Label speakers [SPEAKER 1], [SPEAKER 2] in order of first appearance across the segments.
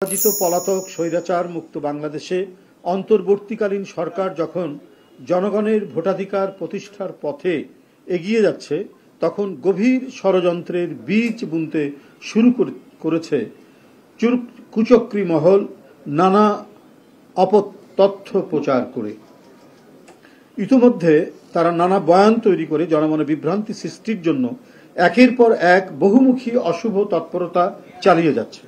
[SPEAKER 1] পরাজিত পলাতক স্বৈরাচার মুক্ত বাংলাদেশে অন্তর্বর্তীকালীন সরকার যখন জনগণের ভোটাধিকার প্রতিষ্ঠার পথে এগিয়ে যাচ্ছে, তখন গভীর ষড়যন্ত্রের বীজ বুনতে শুরু করেছে কুচক্রী মহল নানা অপতথ্য প্রচার করে। ইতিমধ্যে তারা নানা বয়ান তৈরি করে জনমনে বিভ্রান্তি সৃষ্টির জন্য একের পর এক বহুমুখী অশুভ তৎপরতা চালিয়ে যাচ্ছে।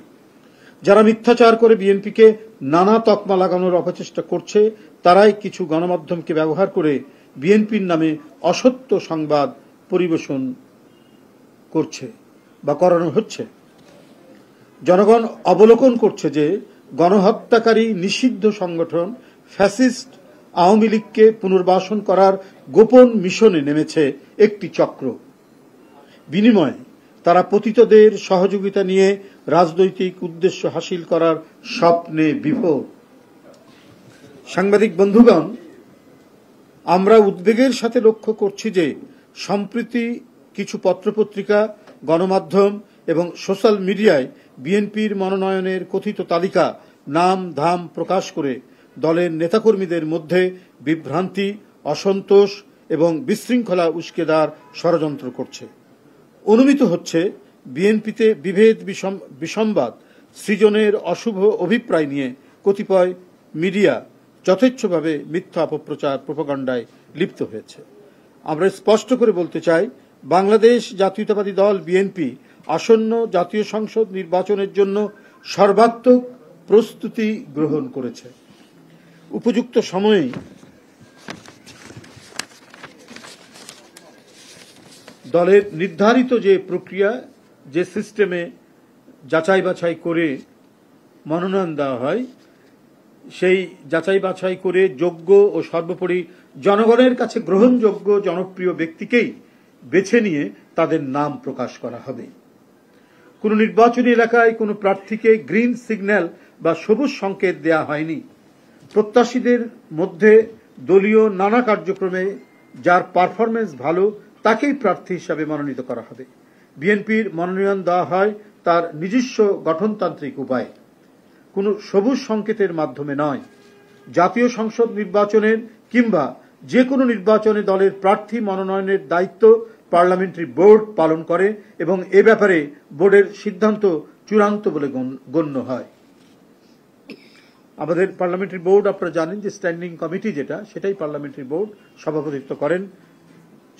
[SPEAKER 1] যারা মিথ্যাচার করে বিএনপিকে নানা তকমা লাগানোর অপচেষ্টা করছে, তারাই কিছু গণমাধ্যমকে ব্যবহার করে বিএনপির নামে অসত্য সংবাদ পরিবেশন করছে বা করানো হচ্ছে। জনগণ অবলোকন করছে যে গণহত্যাকারী নিষিদ্ধ সংগঠন ফ্যাসিস্ট আওয়ামী লীগকে পুনর্বাসন করার গোপন মিশনে নেমেছে একটি চক্র। বিনিময়ে তারা পতিতদের সহযোগিতা নিয়ে রাজনৈতিক উদ্দেশ্য হাসিল করার স্বপ্নে বিভোর। সাংবাদিক বন্ধুগণ, আমরা উদ্বেগের সাথে লক্ষ্য করছি যে সম্প্রতি কিছু পত্রপত্রিকা, গণমাধ্যম এবং সোশ্যাল মিডিয়ায় বিএনপির মনোনয়নের কথিত তালিকা নাম ধাম প্রকাশ করে দলের নেতাকর্মীদের মধ্যে বিভ্রান্তি, অসন্তোষ এবং বিশৃঙ্খলা উস্কে দেওয়ার ষড়যন্ত্র করছে। অনুমিত হচ্ছে বিএনপিতে বিভেদ বিসম্বাদ সৃজনের অশুভ অভিপ্রায় নিয়ে কতিপয় মিডিয়া যথেচ্ছভাবে মিথ্যা অপপ্রচার প্রোপাগান্ডায় লিপ্ত হয়েছে। আমরা স্পষ্ট করে বলতে চাই, বাংলাদেশ জাতীয়তাবাদী দল বিএনপি আসন্ন জাতীয় সংসদ নির্বাচনের জন্য সর্বাত্মক প্রস্তুতি গ্রহণ করেছে। উপযুক্ত সময়ে দলের নির্ধারিত যে প্রক্রিয়া, যে সিস্টেমে যাচাই বাছাই করে মনোনয়ন দেওয়া হয়, সেই যাচাই বাছাই করে যোগ্য ও সর্বোপরি জনগণের কাছে গ্রহণযোগ্য জনপ্রিয় ব্যক্তিকেই বেছে নিয়ে তাদের নাম প্রকাশ করা হবে। কোন নির্বাচনী এলাকায় কোনো প্রার্থীকে গ্রিন সিগন্যাল বা সবুজ সংকেত দেয়া হয়নি। প্রত্যাশীদের মধ্যে দলীয় নানা কার্যক্রমে যার পারফরমেন্স ভালো তাকেই প্রার্থী হিসাবে মনোনীত করা হবে। বিএনপির মনোনয়ন দেওয়া হয় তার নিজস্ব গঠনতান্ত্রিক উপায়ে, কোনো সবুজ সংকেতের মাধ্যমে নয়। জাতীয় সংসদ নির্বাচনের কিংবা যে কোনো নির্বাচনে দলের প্রার্থী মনোনয়নের দায়িত্ব পার্লামেন্টারি বোর্ড পালন করে এবং এ ব্যাপারে বোর্ডের সিদ্ধান্ত চূড়ান্ত বলে গণ্য হয়। আমাদের পার্লামেন্টারি বোর্ড, আপনারা জানেন যে স্ট্যান্ডিং কমিটি যেটা, সেটাই পার্লামেন্টারি বোর্ড সভাপতিত্ব করেন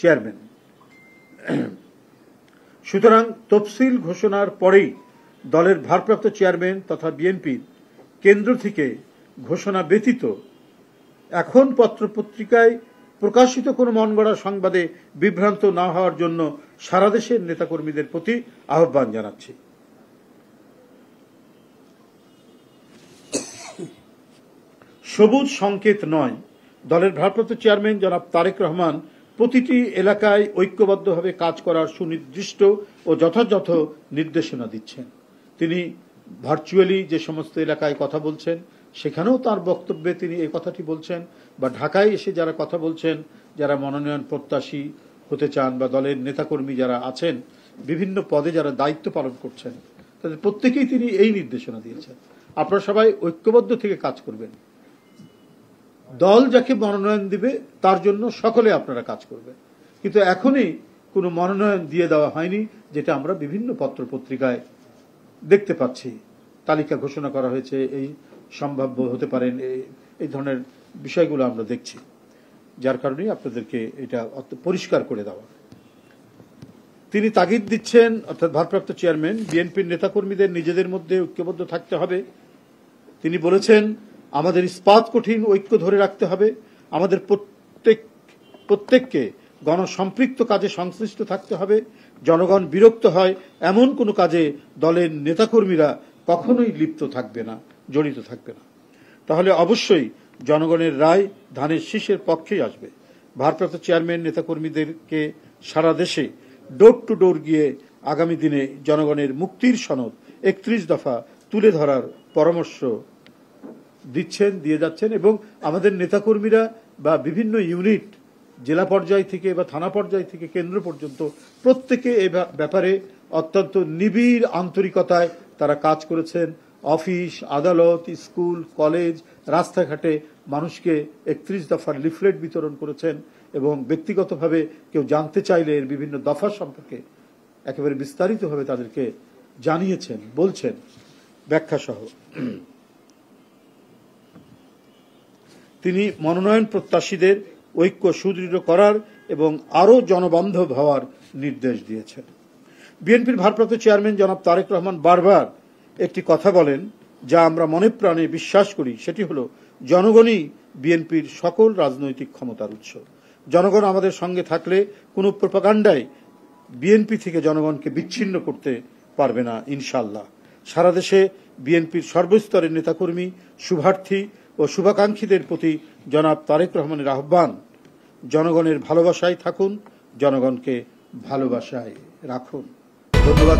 [SPEAKER 1] চেয়ারম্যান। সুতরাং তফসিল ঘোষণার পরেই দলের ভারপ্রাপ্ত চেয়ারম্যান তথা বিএনপির কেন্দ্র থেকে ঘোষণা ব্যতীত এখন পত্রপত্রিকায় প্রকাশিত কোনো মনগড়া সংবাদে বিভ্রান্ত না হওয়ার জন্য সারা দেশের নেতাকর্মীদের প্রতি আহ্বান জানাচ্ছি। সবুজ সংকেত নয়, দলের ভারপ্রাপ্ত চেয়ারম্যান জনাব তারেক রহমান প্রতিটি এলাকায় ঐক্যবদ্ধভাবে কাজ করার সুনির্দিষ্ট ও যথাযথ নির্দেশনা দিচ্ছেন। তিনি ভার্চুয়ালি যে সমস্ত এলাকায় কথা বলছেন, সেখানেও তার বক্তব্যে তিনি এই কথাটি বলছেন, বা ঢাকায় এসে যারা কথা বলছেন, যারা মনোনয়ন প্রত্যাশী হতে চান বা দলের নেতাকর্মী যারা আছেন, বিভিন্ন পদে যারা দায়িত্ব পালন করছেন, তাদের প্রত্যেকেই তিনি এই নির্দেশনা দিয়েছেন, আপনারা সবাই ঐক্যবদ্ধ থেকে কাজ করবেন। দল যাকে মনোনয়ন দিবে তার জন্য সকলে আপনারা কাজ করবেন। কিন্তু এখনই কোনো মনোনয়ন দিয়ে দেওয়া হয়নি, যেটা আমরা বিভিন্ন পত্রপত্রিকায় দেখতে পাচ্ছি। তালিকা ঘোষণা করা হয়েছে, এই সম্ভাব্য হতে পারেন, এই ধরনের বিষয়গুলো আমরা দেখছি, যার কারণে আপনাদেরকে এটা পরিষ্কার করে দেওয়া। তিনি তাগিদ দিচ্ছেন, অর্থাৎ ভারপ্রাপ্ত চেয়ারম্যান, বিএনপির নেতাকর্মীদের নিজেদের মধ্যে ঐক্যবদ্ধ থাকতে হবে। তিনি বলেছেন, আমাদের ইস্পাত কঠিন ঐক্য ধরে রাখতে হবে, আমাদের প্রত্যেককে গণসম্পৃক্ত কাজে সংশ্লিষ্ট থাকতে হবে। জনগণ বিরক্ত হয় এমন কোনো কাজে দলের নেতাকর্মীরা কখনোই লিপ্ত থাকবে না, জড়িত থাকবে না। তাহলে অবশ্যই জনগণের রায় ধানের শীষের পক্ষেই আসবে। ভারপ্রাপ্ত চেয়ারম্যান নেতাকর্মীদেরকে সারা দেশে ডোর টু ডোর গিয়ে আগামী দিনে জনগণের মুক্তির সনদ 31 দফা তুলে ধরার পরামর্শ দিয়ে যাচ্ছেন। এবং আমাদের নেতাকর্মীরা বা বিভিন্ন ইউনিট, জেলা পর্যায় থেকে বা থানা পর্যায় থেকে কেন্দ্র পর্যন্ত প্রত্যেকে এই ব্যাপারে অত্যন্ত নিবিড় আন্তরিকতায় তারা কাজ করেছেন, অফিস, আদালত, স্কুল, কলেজ, রাস্তাঘাটে মানুষকে 31 দফার লিফলেট বিতরণ করেছেন এবং ব্যক্তিগতভাবে কেউ জানতে চাইলে এর বিভিন্ন দফা সম্পর্কে একেবারে বিস্তারিতভাবে তাদেরকে জানিয়েছেন, বলছেন ব্যাখ্যা সহ। তিনি মনোনয়ন প্রত্যাশীদের ঐক্য সুদৃঢ় করার এবং আরও জনবান্ধব হওয়ার নির্দেশ দিয়েছেন। বিএনপির ভারপ্রাপ্ত চেয়ারম্যান জনাব তারেক রহমান বারবার একটি কথা বলেন, যা আমরা মনে প্রাণে বিশ্বাস করি, সেটি হলো জনগণই বিএনপির সকল রাজনৈতিক ক্ষমতার উৎস। জনগণ আমাদের সঙ্গে থাকলে কোনো প্রোপাগান্ডায় বিএনপি থেকে জনগণকে বিচ্ছিন্ন করতে পারবে না ইনশাআল্লাহ। সারা দেশে বিএনপির সর্বস্তরের নেতাকর্মী, শুভার্থী ও শুভাকাঙ্ক্ষীদের প্রতি জনাব তারেক রহমানের আহ্বান, জনগণের ভালোবাসায় থাকুন, জনগণকে ভালোবাসায় রাখুন। ধন্যবাদ।